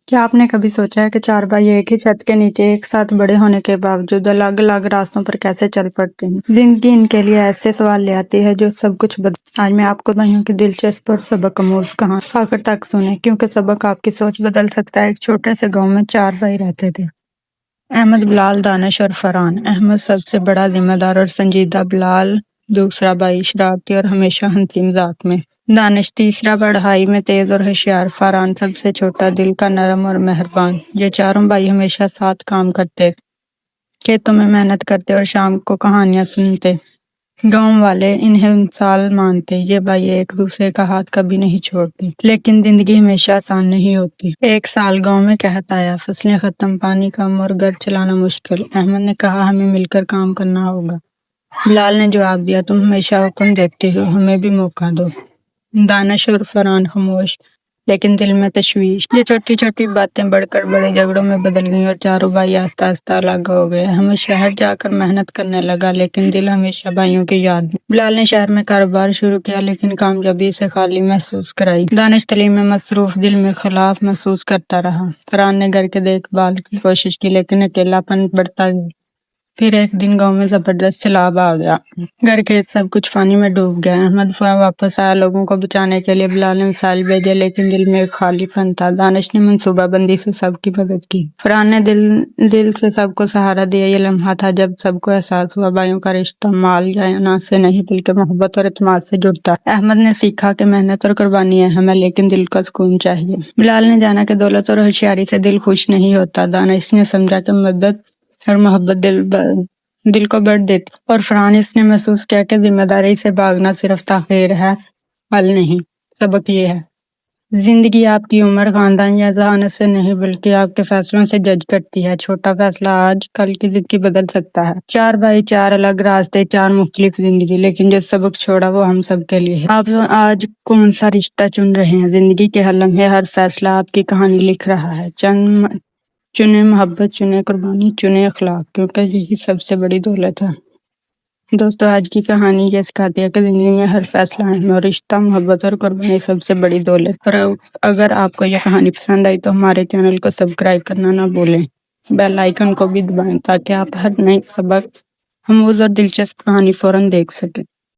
क्या आपने कभी सोचा है कि चार भाई एक ही छत के नीचे एक साथ बड़े होने के बावजूद अलग अलग रास्तों पर कैसे चल पड़ते हैं? जिंदगी इनके लिए ऐसे सवाल ले आती है जो सब कुछ बदल। आज मैं आपको भाइयों की दिलचस्प और सबक आमूज कहानी आखिर तक सुने, क्योंकि सबक आपकी सोच बदल सकता है। एक छोटे से गांव में चार भाई रहते थे, अहमद, बिलाल, दानिश और फरहान। अहमद सबसे बड़ा, जिम्मेदार और संजीदा। बिलाल दूसरा भाई, शरारती और हमेशा हंसी मजाक में। दानिश तीसरा, पढ़ाई में तेज और होशियार। फरहान सबसे छोटा, दिल का नरम और मेहरबान। ये चारों भाई हमेशा साथ काम करते, खेतों में मेहनत करते और शाम को कहानियां सुनते। गांव वाले इन्हें इंसान मानते। ये भाई एक दूसरे का हाथ कभी नहीं छोड़ते। लेकिन जिंदगी हमेशा आसान नहीं होती। एक साल गांव में कहत आया, फसलें खत्म, पानी कम और घर चलाना मुश्किल। अहमद ने कहा, हमें मिलकर काम करना होगा। बिलाल ने जवाब दिया, तुम हमेशा हुक्म देती हो, हमें भी मौका दो। दानिश और फरहान खामोश, लेकिन दिल में तशवीश। ये छोटी छोटी बातें बढ़कर बड़े झगड़ों में बदल गईं और चारों भाई आस्ता आस्ता अलग हो गए। हमें शहर जाकर मेहनत करने लगा, लेकिन दिल हमेशा भाइयों की याद में। बिलाल ने शहर में कारोबार शुरू किया, लेकिन कामयाबी से खाली महसूस कराई। दानिश तालीम में मसरूफ, दिल में खिलाफ महसूस करता रहा। फरहान ने घर के देखभाल की कोशिश की, लेकिन अकेलापन बढ़ता गया। फिर एक दिन गांव में जबरदस्त सैलाब आ गया। घर खेत सब कुछ पानी में डूब गया। अहमद वापस आया, लोगों को बचाने के लिए। बिलाल ने मिसाइल भेजे, लेकिन दिल में एक खालीपन था। दानिश ने मंसूबाबंदी से सबकी मदद की। फरहान ने दिल से सबको सहारा दिया। ये लम्हा था जब सबको एहसास हुआ, भाइयों का रिश्ता माल या अनाज से नहीं, बल्कि मोहब्बत और इत्मीनान से जुड़ता है। अहमद ने सीखा कि मेहनत और कुर्बानी अहम है, लेकिन दिल का सुकून चाहिए। बिलाल ने जाना कि दौलत और होशियारी से दिल खुश नहीं होता। दानिश ने समझा कि मदद और मोहब्बत दिल को बढ़ देती। और फरहान ने महसूस किया कि जिम्मेदारी से भागना सिर्फ ताखीर है, हल नहीं। सबक ये है, जिंदगी आपकी उम्र, खानदान या जहानत से नहीं, बल्कि आपके फैसलों से जज करती है। छोटा फैसला आज कल की जिंदगी बदल सकता है। चार भाई, चार अलग रास्ते, चार मुख्तलिफ जिंदगी, लेकिन जो सबक छोड़ा वो हम सब के लिए है। आप आज कौन सा रिश्ता चुन रहे हैं? जिंदगी के हर लम्हे, हर फैसला आपकी कहानी लिख रहा है। चुने मोहब्बत, चुने कुर्बानी, चुने अखलाक, क्योंकि यही सबसे बड़ी दौलत है। दोस्तों, आज की कहानी ये सिखाती है कि जिंदगी में हर फैसला अहम है और रिश्ता, मोहब्बत और कुर्बानी सबसे बड़ी दौलत। और अगर आपको यह कहानी पसंद आई तो हमारे चैनल को सब्सक्राइब करना ना भूलें। बेल आइकन को भी दबाएं ताकि आप हर नई सबक, आमूज और दिलचस्प कहानी फौरन देख सकें।